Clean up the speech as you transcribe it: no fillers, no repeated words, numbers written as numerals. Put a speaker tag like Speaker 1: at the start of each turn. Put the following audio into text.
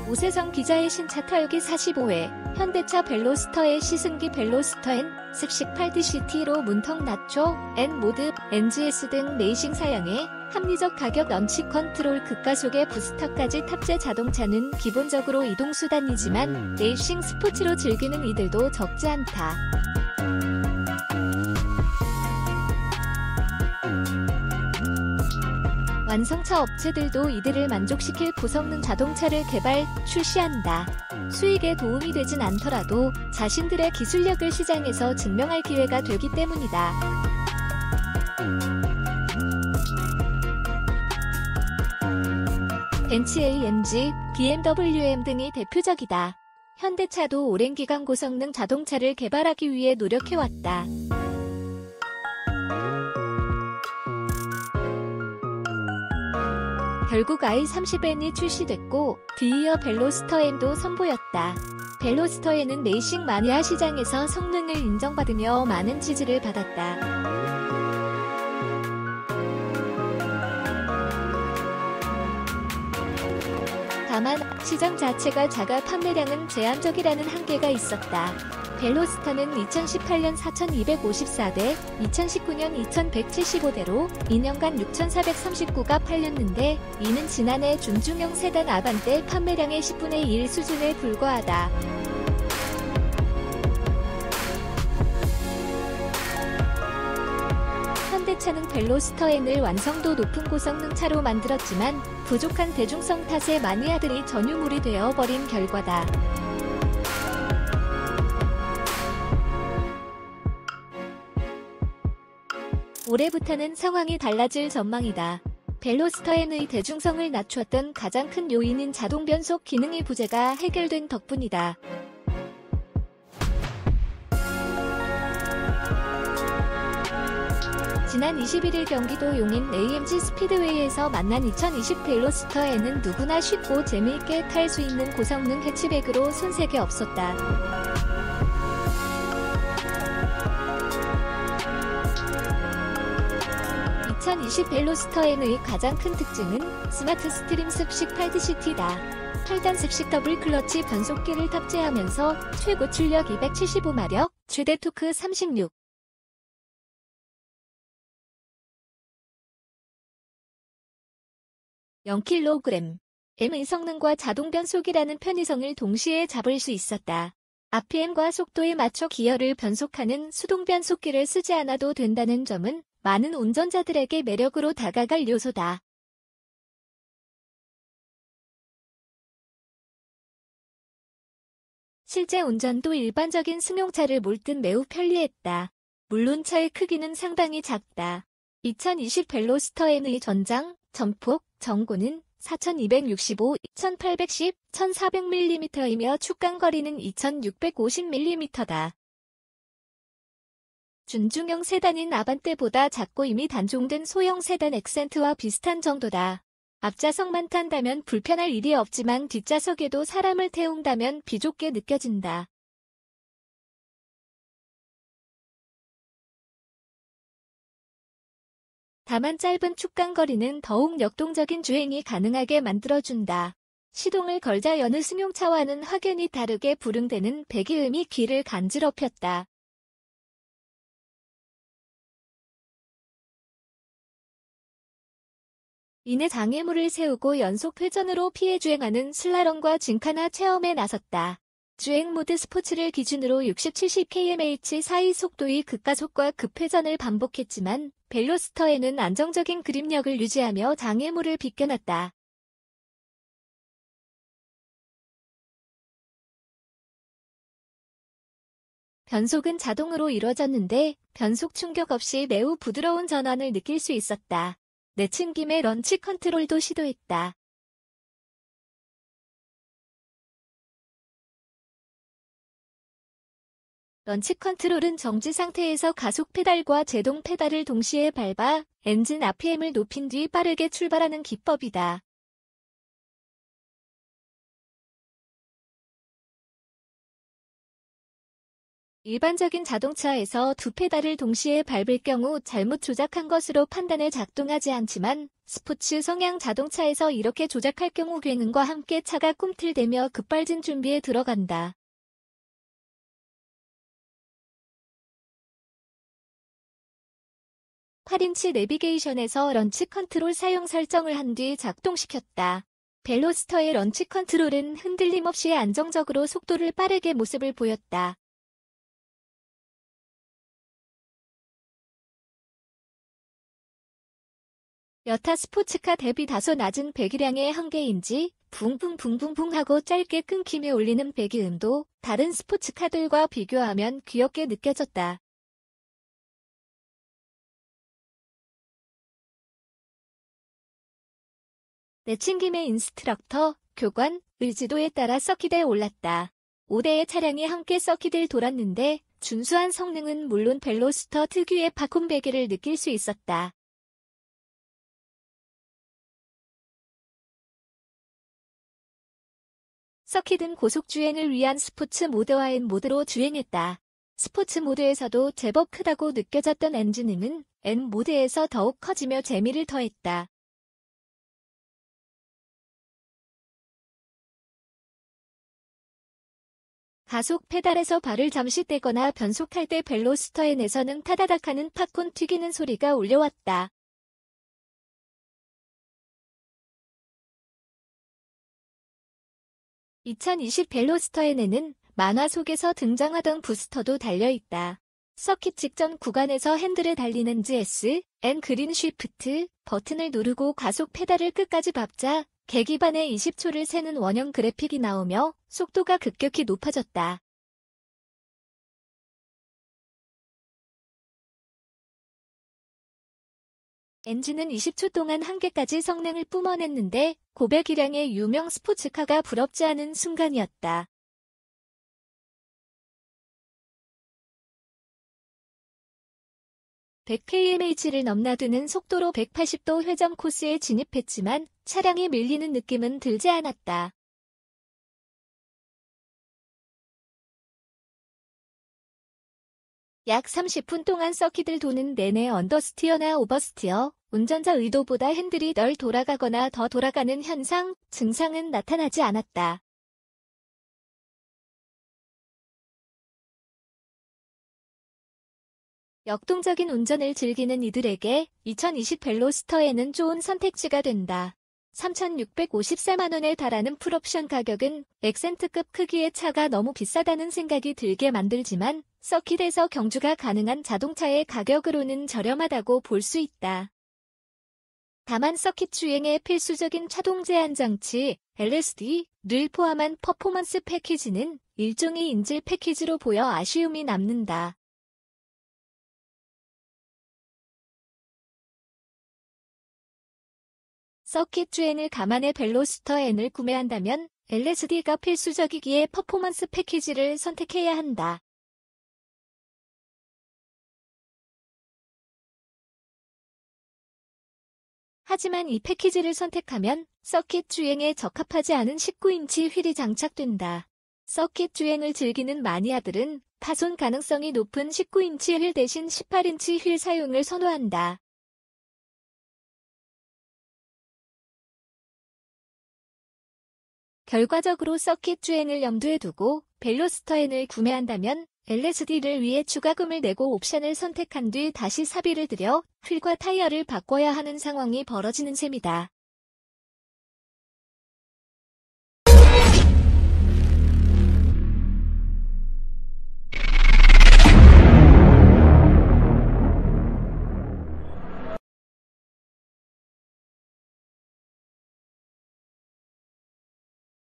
Speaker 1: 오세정 기자의 신차 타요기 45회, 현대차 벨로스터의 시승기 벨로스터 N, 습식 8DCT로 문턱 낮춰, N 모드, NGS 등 레이싱 사양에 합리적 가격 런치 컨트롤 극가속의 부스터까지 탑재 자동차는 기본적으로 이동수단이지만 레이싱 스포츠로 즐기는 이들도 적지 않다. 완성차 업체들도 이들을 만족시킬 고성능 자동차를 개발, 출시한다. 수익에 도움이 되진 않더라도 자신들의 기술력을 시장에서 증명할 기회가 되기 때문이다. 벤츠 AMG, BMW M 등이 대표적이다. 현대차도 오랜 기간 고성능 자동차를 개발하기 위해 노력해왔다. 결국 i30N이 출시됐고 뒤이어 벨로스터 N도 선보였다. 벨로스터 N은 레이싱 마니아 시장에서 성능을 인정받으며 많은 지지를 받았다. 다만 시장 자체가 작아 판매량은 제한적이라는 한계가 있었다. 벨로스터는 2018년 4,254대, 2019년 2,175대로 2년간 6,439가 팔렸는데 이는 지난해 준중형 세단 아반떼 판매량의 10분의 1 수준에 불과하다. 현대차는 벨로스터 N을 완성도 높은 고성능 차로 만들었지만 부족한 대중성 탓에 마니아들이 전유물이 되어버린 결과다. 올해부터는 상황이 달라질 전망이다. 벨로스터 N의 대중성을 낮추었던 가장 큰 요인인 자동 변속 기능의 부재가 해결된 덕분이다. 지난 21일 경기도 용인 AMG 스피드웨이에서 만난 2020 벨로스터 N은 누구나 쉽고 재미있게 탈 수 있는 고성능 해치백으로 손색이 없었다. 2020 벨로스터 N의 가장 큰 특징은 스마트 스트림 습식 8DCT다. 8단 습식 더블 클러치 변속기를 탑재하면서 최고 출력 275마력, 최대 토크 36. 0kg. M의 성능과 자동 변속이라는 편의성을 동시에 잡을 수 있었다. RPM과 속도에 맞춰 기어를 변속하는 수동 변속기를 쓰지 않아도 된다는 점은 많은 운전자들에게 매력으로 다가갈 요소다. 실제 운전도 일반적인 승용차를 몰듯 매우 편리했다. 물론 차의 크기는 상당히 작다. 2020 벨로스터 N의 전장, 전폭, 전고는 4265, 1810, 1400mm이며 축간거리는 2650mm다. 준중형 세단인 아반떼보다 작고 이미 단종된 소형 세단 엑센트와 비슷한 정도다. 앞좌석만 탄다면 불편할 일이 없지만 뒷좌석에도 사람을 태운다면 비좁게 느껴진다. 다만 짧은 축간거리는 더욱 역동적인 주행이 가능하게 만들어준다. 시동을 걸자 여느 승용차와는 확연히 다르게 부릉대는 배기음이 귀를 간지럽혔다. 이내 장애물을 세우고 연속 회전으로 피해 주행하는 슬라럼과 짐카나 체험에 나섰다. 주행 모드 스포츠를 기준으로 60-70km 사이 속도의 극가속과 급회전을 반복했지만 벨로스터 N은 안정적인 그립력을 유지하며 장애물을 비껴놨다. 변속은 자동으로 이뤄졌는데 변속 충격 없이 매우 부드러운 전환을 느낄 수 있었다. 내친김에 런치 컨트롤도 시도했다. 런치 컨트롤은 정지 상태에서 가속 페달과 제동 페달을 동시에 밟아 엔진 RPM을 높인 뒤 빠르게 출발하는 기법이다. 일반적인 자동차에서 두 페달을 동시에 밟을 경우 잘못 조작한 것으로 판단해 작동하지 않지만 스포츠 성향 자동차에서 이렇게 조작할 경우 굉음과 함께 차가 꿈틀대며 급발진 준비에 들어간다. (8인치) 내비게이션에서 런치 컨트롤 사용 설정을 한 뒤 작동시켰다. 벨로스터의 런치 컨트롤은 흔들림 없이 안정적으로 속도를 빠르게 모습을 보였다. 여타 스포츠카 대비 다소 낮은 배기량의 한계인지 붕붕붕붕붕 하고 짧게 끊기며 울리는 배기음도 다른 스포츠카들과 비교하면 귀엽게 느껴졌다. 내친김의 인스트럭터, 교관, 의지도에 따라 서킷에 올랐다. 5대의 차량이 함께 서킷을 돌았는데 준수한 성능은 물론 벨로스터 특유의 팝콘 배기를 느낄 수 있었다. 서킷은 고속주행을 위한 스포츠 모드와 N 모드로 주행했다. 스포츠 모드에서도 제법 크다고 느껴졌던 엔진음은 N 모드에서 더욱 커지며 재미를 더했다. 가속 페달에서 발을 잠시 떼거나 변속할 때 벨로스터 N에서는 타다닥하는 팝콘 튀기는 소리가 울려왔다. (2020) 벨로스터 N에는 만화 속에서 등장하던 부스터도 달려있다. 서킷 직전 구간에서 핸들에 달린 NGS, N 그린 쉬프트 버튼을 누르고 가속 페달을 끝까지 밟자 계기판에 20초를 세는 원형 그래픽이 나오며 속도가 급격히 높아졌다. 엔진은 20초 동안 한계까지 성능을 뿜어냈는데 고배기량의 유명 스포츠카가 부럽지 않은 순간이었다. (100km/h를) 넘나드는 속도로 180도 회전 코스에 진입했지만 차량이 밀리는 느낌은 들지 않았다. 약 30분 동안 서킷을 도는 내내 언더스티어나 오버스티어, 운전자 의도보다 핸들이 덜 돌아가거나 더 돌아가는 현상, 증상은 나타나지 않았다. 역동적인 운전을 즐기는 이들에게 2020 벨로스터에는 좋은 선택지가 된다. 3,654만 원에 달하는 풀옵션 가격은 액센트급 크기의 차가 너무 비싸다는 생각이 들게 만들지만 서킷에서 경주가 가능한 자동차의 가격으로는 저렴하다고 볼 수 있다. 다만 서킷 주행에 필수적인 차동 제한 장치 LSD를 포함한 퍼포먼스 패키지는 일종의 인질 패키지로 보여 아쉬움이 남는다. 서킷 주행을 감안해 벨로스터 N을 구매한다면 LSD가 필수적이기에 퍼포먼스 패키지를 선택해야 한다. 하지만 이 패키지를 선택하면 서킷 주행에 적합하지 않은 19인치 휠이 장착된다. 서킷 주행을 즐기는 마니아들은 파손 가능성이 높은 19인치 휠 대신 18인치 휠 사용을 선호한다. 결과적으로 서킷 주행을 염두에 두고 벨로스터 N을 구매한다면 LSD를 위해 추가금을 내고 옵션을 선택한 뒤 다시 사비를 들여 휠과 타이어를 바꿔야 하는 상황이 벌어지는 셈이다.